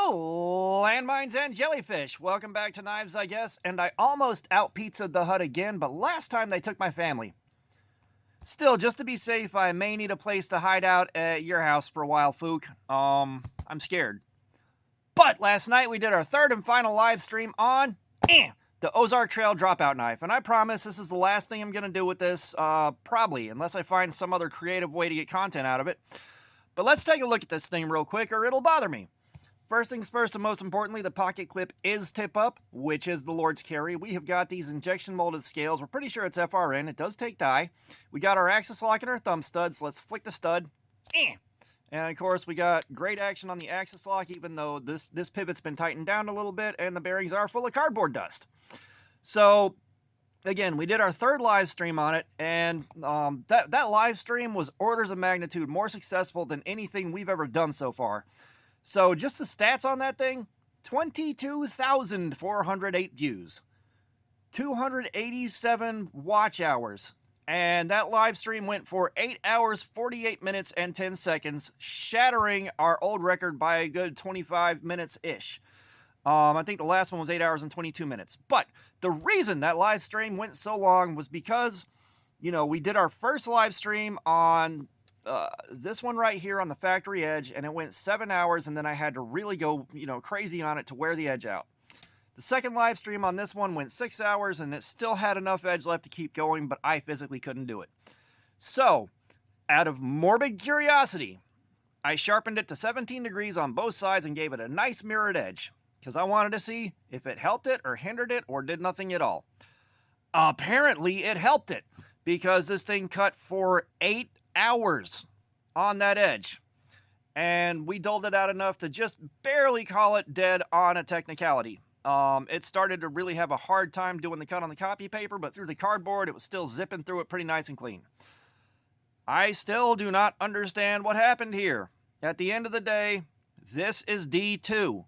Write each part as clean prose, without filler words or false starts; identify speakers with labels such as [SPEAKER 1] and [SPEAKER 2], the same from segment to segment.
[SPEAKER 1] Oh, landmines and jellyfish. Welcome back to Knives, I guess. And I almost out pizzaed the hut again, but last time they took my family. Still, just to be safe, I may need a place to hide out at your house for a while, Fook. I'm scared. But last night we did our third and final live stream on the Ozark Trail Dropout knife. And I promise this is the last thing I'm going to do with this, probably, unless I find some other creative way to get content out of it. But let's take a look at this thing real quick or it'll bother me. First things first, and most importantly, the pocket clip is tip up, which is the Lord's carry. We have got these injection molded scales. We're pretty sure it's FRN. It does take dye. We got our axis lock and our thumb studs. So let's flick the stud. And of course, we got great action on the axis lock, even though this pivot's been tightened down a little bit and the bearings are full of cardboard dust. So again, we did our third live stream on it, and that live stream was orders of magnitude more successful than anything we've ever done so far. So just the stats on that thing, 22,408 views, 287 watch hours, and that live stream went for 8 hours, 48 minutes, and 10 seconds, shattering our old record by a good 25 minutes-ish. I think the last one was 8 hours and 22 minutes. But the reason that live stream went so long was because, we did our first live stream on this one right here on the factory edge, and it went 7 hours, and then I had to really go, crazy on it to wear the edge out. The second live stream on this one went 6 hours, and it still had enough edge left to keep going, but I physically couldn't do it. So, out of morbid curiosity, I sharpened it to 17 degrees on both sides and gave it a nice mirrored edge, because I wanted to see if it helped it or hindered it or did nothing at all. Apparently, it helped it, because this thing cut for 8 hours on that edge, and we doled it out enough to just barely call it dead on a technicality. It started to really have a hard time doing the cut on the copy paper, but through the cardboard it was still zipping through it pretty nice and clean. I still do not understand what happened here. At the end of the day, this is D2.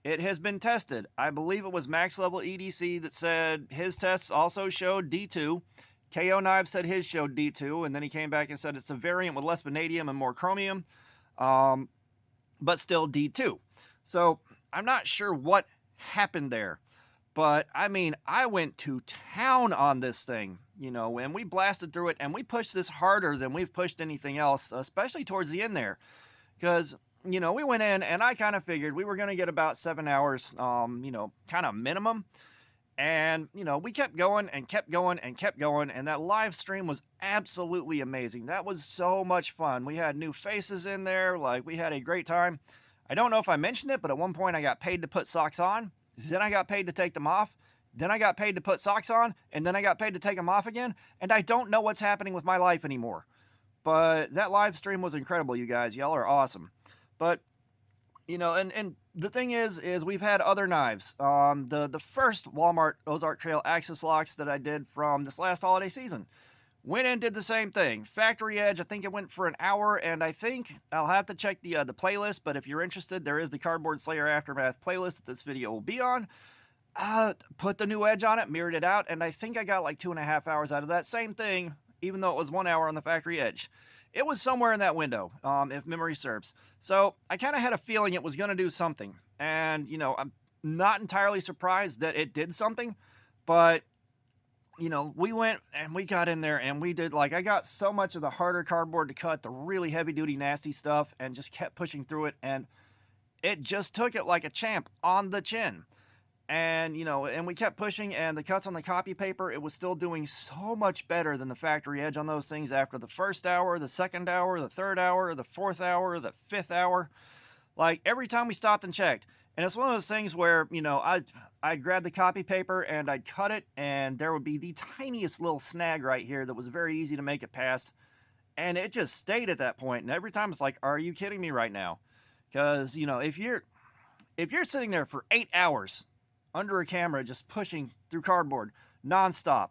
[SPEAKER 1] It has been tested. I believe it was Max Level EDC that said his tests also showed D2. KO Knives said his showed D2, and then he came back and said it's a variant with less vanadium and more chromium, but still D2. So I'm not sure what happened there, but I went to town on this thing, and we blasted through it, and we pushed this harder than we've pushed anything else, especially towards the end there, because, we went in, and I kind of figured we were going to get about 7 hours, kind of minimum. And, we kept going and kept going and kept going, and that live stream was absolutely amazing. That was so much fun. We had new faces in there, we had a great time. I don't know if I mentioned it, but at one point I got paid to put socks on, then I got paid to take them off, then I got paid to put socks on, and then I got paid to take them off again, and I don't know what's happening with my life anymore. But that live stream was incredible, you guys. Y'all are awesome. But, and the thing is we've had other knives. The first Walmart Ozark Trail axis locks that I did from this last holiday season went in, did the same thing. Factory edge, I think it went for an hour, and I think I'll have to check the playlist, but if you're interested, there is the Cardboard Slayer Aftermath playlist that this video will be on. Put the new edge on it, mirrored it out, and I think I got like 2.5 hours out of that same thing, even though it was 1 hour on the factory edge. It was somewhere in that window, if memory serves. So I kind of had a feeling it was going to do something. And, I'm not entirely surprised that it did something. But, we went and we got in there and we did, I got so much of the harder cardboard to cut, the really heavy-duty, nasty stuff, and just kept pushing through it. And it just took it like a champ on the chin. And, and we kept pushing, and the cuts on the copy paper, it was still doing so much better than the factory edge on those things after the first hour, the second hour, the third hour, the fourth hour, the fifth hour. Every time we stopped and checked. And it's one of those things where, I'd grab the copy paper and I'd cut it, and there would be the tiniest little snag right here that was very easy to make it past. And it just stayed at that point. And every time it's like, are you kidding me right now? Because, if you're sitting there for 8 hours under a camera just pushing through cardboard nonstop,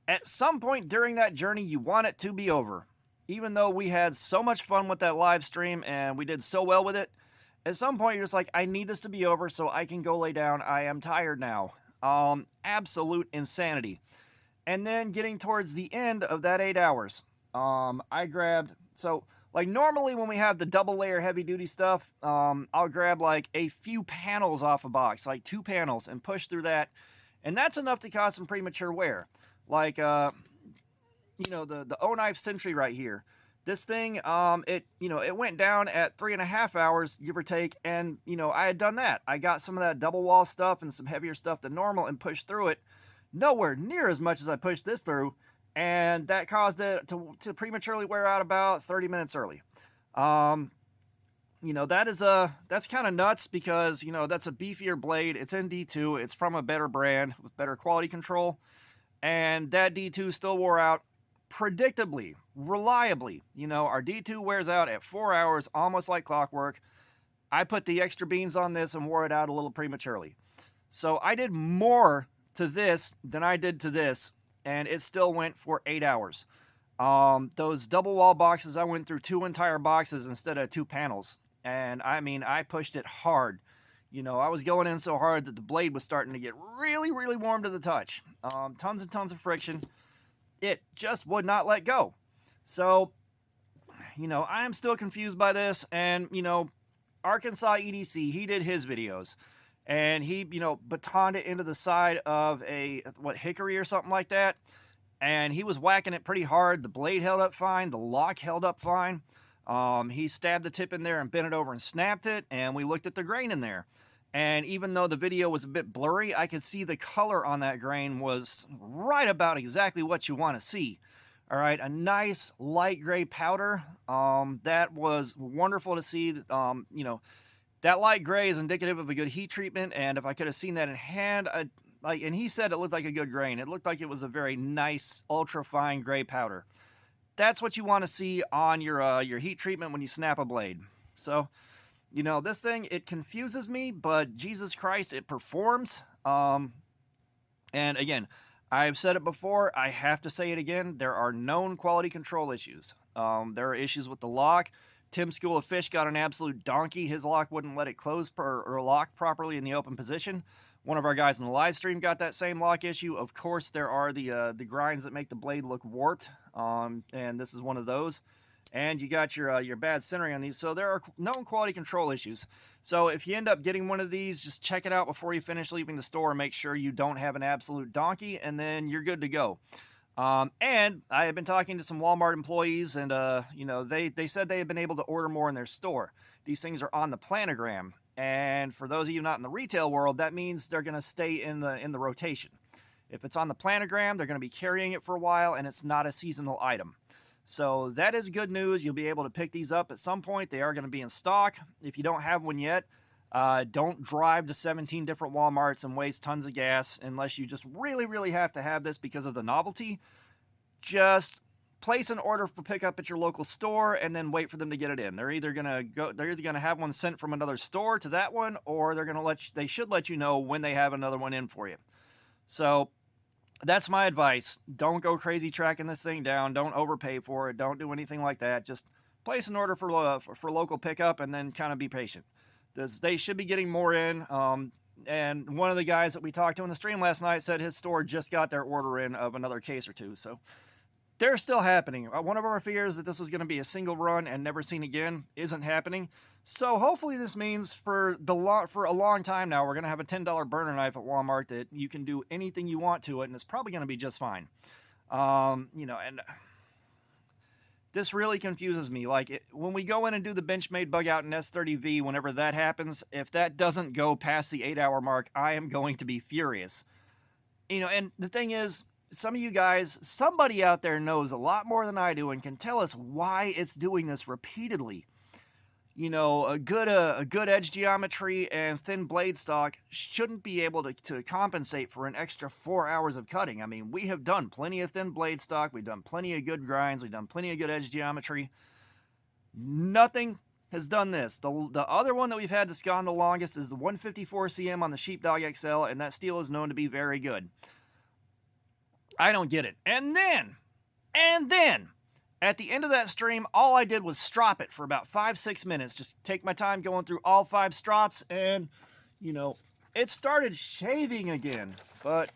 [SPEAKER 1] at some point during that journey you want it to be over. Even though we had so much fun with that live stream and we did so well with it, at some point you're just like, I need this to be over so I can go lay down. I am tired now. Absolute insanity. And then getting towards the end of that 8 hours, I grabbed, so Like normally when we have the double layer heavy duty stuff, I'll grab like a few panels off a box, like 2 panels, and push through that. And that's enough to cause some premature wear. Like, you know, the O-Knife Sentry right here. This thing, it went down at 3.5 hours, give or take, and, I had done that. I got some of that double wall stuff and some heavier stuff than normal and pushed through it. Nowhere near as much as I pushed this through, and that caused it to prematurely wear out about 30 minutes early. That's kind of nuts because, that's a beefier blade. It's in D2. It's from a better brand with better quality control. And that D2 still wore out predictably, reliably. Our D2 wears out at 4 hours, almost like clockwork. I put the extra beans on this and wore it out a little prematurely. So I did more to this than I did to this, and it still went for 8 hours. Those double wall boxes, I went through 2 entire boxes instead of 2 panels. And I mean, I pushed it hard. I was going in so hard that the blade was starting to get really, really warm to the touch. Tons and tons of friction. It just would not let go. So, I am still confused by this. And, Arkansas EDC, he did his videos. And he, batoned it into the side of a, hickory or something like that. And he was whacking it pretty hard. The blade held up fine. The lock held up fine. He stabbed the tip in there and bent it over and snapped it, and we looked at the grain in there. And even though the video was a bit blurry, I could see the color on that grain was right about exactly what you want to see. All right, a nice light gray powder. That was wonderful to see. That light gray is indicative of a good heat treatment, and if I could have seen that in hand, and he said it looked like a good grain. It looked like it was a very nice, ultra fine gray powder. That's what you want to see on your heat treatment when you snap a blade. So, this thing, it confuses me, but Jesus Christ, it performs. And again, I've said it before, I have to say it again, there are known quality control issues. There are issues with the lock. Tim School of Fish got an absolute donkey. His lock wouldn't let it close or lock properly in the open position. One of our guys in the live stream got that same lock issue. Of course, there are the grinds that make the blade look warped, and this is one of those. And you got your bad centering on these. So there are known quality control issues. So if you end up getting one of these, just check it out before you finish leaving the store. Make sure you don't have an absolute donkey, and then you're good to go. And I have been talking to some Walmart employees, and they said they have been able to order more in their store. These things are on the planogram. And for those of you not in the retail world, that means they're going to stay in the rotation. If it's on the planogram, they're going to be carrying it for a while, and it's not a seasonal item. So that is good news. You'll be able to pick these up at some point. They are going to be in stock. If you don't have one yet, don't drive to 17 different Walmarts and waste tons of gas unless you just really, really have to have this because of the novelty. Just place an order for pickup at your local store and then wait for them to get it in. They're either gonna have one sent from another store to that one, or they should let you know when they have another one in for you. So that's my advice. Don't go crazy tracking this thing down. Don't overpay for it. Don't do anything like that. Just place an order for local pickup and then kind of be patient. They should be getting more in. And one of the guys that we talked to in the stream last night said his store just got their order in of another case or two. So they're still happening. One of our fears that this was going to be a single run and never seen again isn't happening. So hopefully this means for a long time now, we're going to have a $10 burner knife at Walmart that you can do anything you want to it, and it's probably going to be just fine. And this really confuses me. When we go in and do the Benchmade bug out in S30V, whenever that happens, if that doesn't go past the 8-hour mark, I am going to be furious. And the thing is, some of you guys, somebody out there knows a lot more than I do and can tell us why it's doing this repeatedly. A good edge geometry and thin blade stock shouldn't be able to compensate for an extra 4 hours of cutting. I mean, we have done plenty of thin blade stock. We've done plenty of good grinds. We've done plenty of good edge geometry. Nothing has done this. The other one that we've had that's gone the longest is the 154 cm on the Sheepdog XL, and that steel is known to be very good. I don't get it. And then, at the end of that stream, all I did was strop it for about 5-6 minutes. Just take my time going through all 5 strops, and, it started shaving again. But,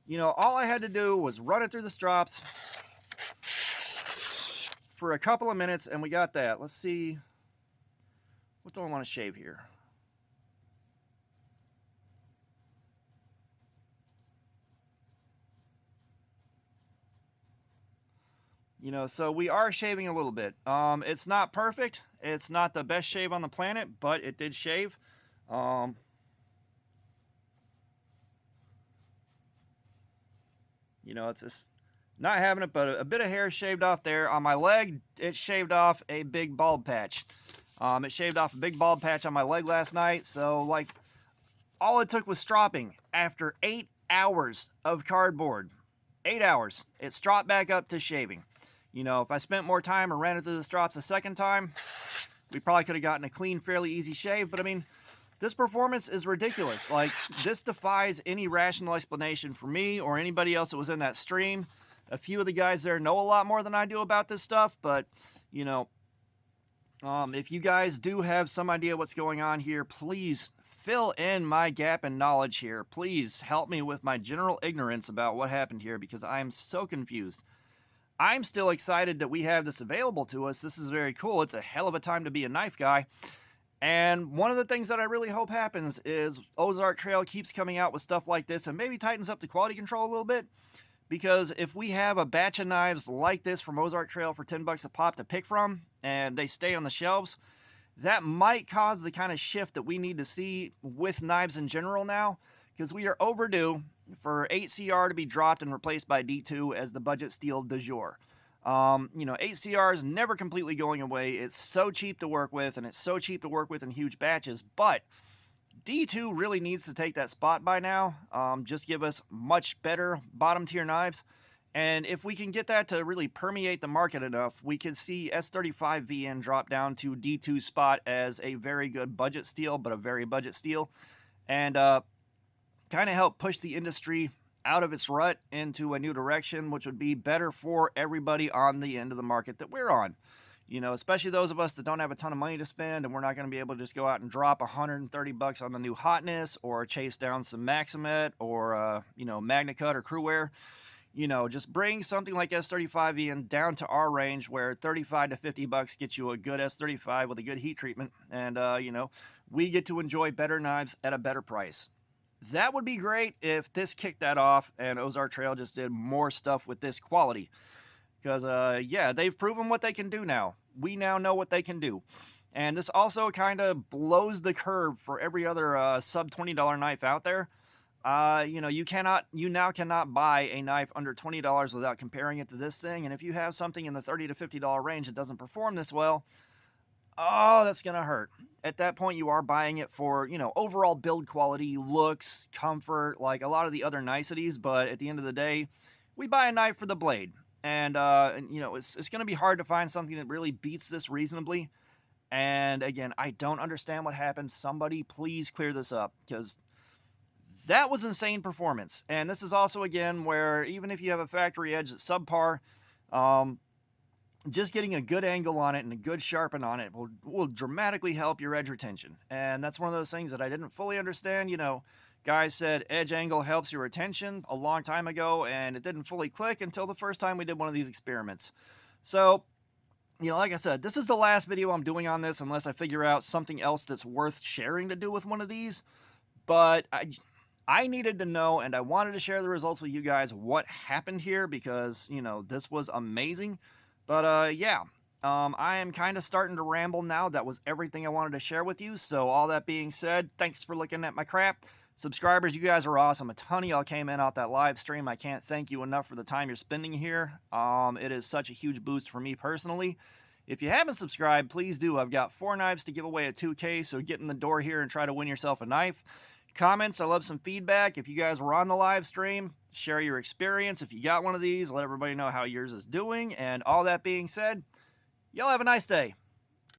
[SPEAKER 1] all I had to do was run it through the strops, for a couple of minutes, and we got that. Let's see. What do I want to shave here? You know, so we are shaving a little bit. It's not perfect. It's not the best shave on the planet, but it did shave. You know, it's just not having it, but a bit of hair shaved off there. On my leg, it shaved off a big bald patch. It shaved off a big bald patch on my leg last night. So, like, all it took was stropping. After 8 hours of cardboard, 8 hours, it stropped back up to shaving. You know, if I spent more time or ran it through the strops a second time, we probably could have gotten a clean, fairly easy shave. But I mean, this performance is ridiculous. Like, this defies any rational explanation for me or anybody else that was in that stream. A few of the guys there know a lot more than I do about this stuff, but, you know, if you guys do have some idea what's going on here, please fill in my gap in knowledge here. Please help me with my general ignorance about what happened here, because I am so confused. I'm still excited that we have this available to us. This is very cool. It's a hell of a time to be a knife guy. And one of the things that I really hope happens is Ozark Trail keeps coming out with stuff like this and maybe tightens up the quality control a little bit. Because if we have a batch of knives like this from Ozark Trail for $10 a pop to pick from, and they stay on the shelves, that might cause the kind of shift that we need to see with knives in general now. Because we are overdue for 8CR to be dropped and replaced by D2 as the budget steel du jour. You know, 8CR is never completely going away. It's so cheap to work with, and it's so cheap to work with in huge batches. But D2 really needs to take that spot by now. Just give us much better bottom tier knives. And if we can get that to really permeate the market enough, we could see S35VN drop down to D2 spot as a very good budget steel, but a very budget steel. And kind of help push the industry out of its rut into a new direction, which would be better for everybody on the end of the market that we're on. You know, especially those of us that don't have a ton of money to spend, and we're not going to be able to just go out and drop $130 on the new hotness or chase down some Maximet or, you know, MagnaCut or Crewwear. You know, just bring something like S35VN down to our range where $35 to $50 gets you a good S35 with a good heat treatment. And, you know, we get to enjoy better knives at a better price. That would be great if this kicked that off and Ozark Trail just did more stuff with this quality. Because, yeah, they've proven what they can do now. We now know what they can do. And this also kind of blows the curve for every other sub $20 knife out there. You know, you now cannot buy a knife under $20 without comparing it to this thing. And if you have something in the $30 to $50 range that doesn't perform this well, oh, that's going to hurt. At that point, you are buying it for, you know, overall build quality, looks, comfort, like a lot of the other niceties. But at the end of the day, we buy a knife for the blade. And you know, it's going to be hard to find something that really beats this reasonably. And again, I don't understand what happened. Somebody please clear this up, because that was insane performance. And this is also, again, where even if you have a factory edge that's subpar, just getting a good angle on it and a good sharpen on it will dramatically help your edge retention. And that's one of those things that I didn't fully understand. You know, guys said edge angle helps your retention a long time ago, and it didn't fully click until the first time we did one of these experiments. So, you know, like I said, this is the last video I'm doing on this unless I figure out something else that's worth sharing to do with one of these. But I needed to know, and I wanted to share the results with you guys, what happened here, because, you know, this was amazing. But, yeah, I am kind of starting to ramble now. That was everything I wanted to share with you. So all that being said, thanks for looking at my crap. Subscribers, you guys are awesome. A ton of y'all came in off that live stream. I can't thank you enough for the time you're spending here. It is such a huge boost for me personally. If you haven't subscribed, please do. I've got 4 knives to give away at 2K, so get in the door here and try to win yourself a knife. Comments, I love some feedback. If you guys were on the live stream, share your experience. If you got one of these, let everybody know how yours is doing. And all that being said, y'all have a nice day.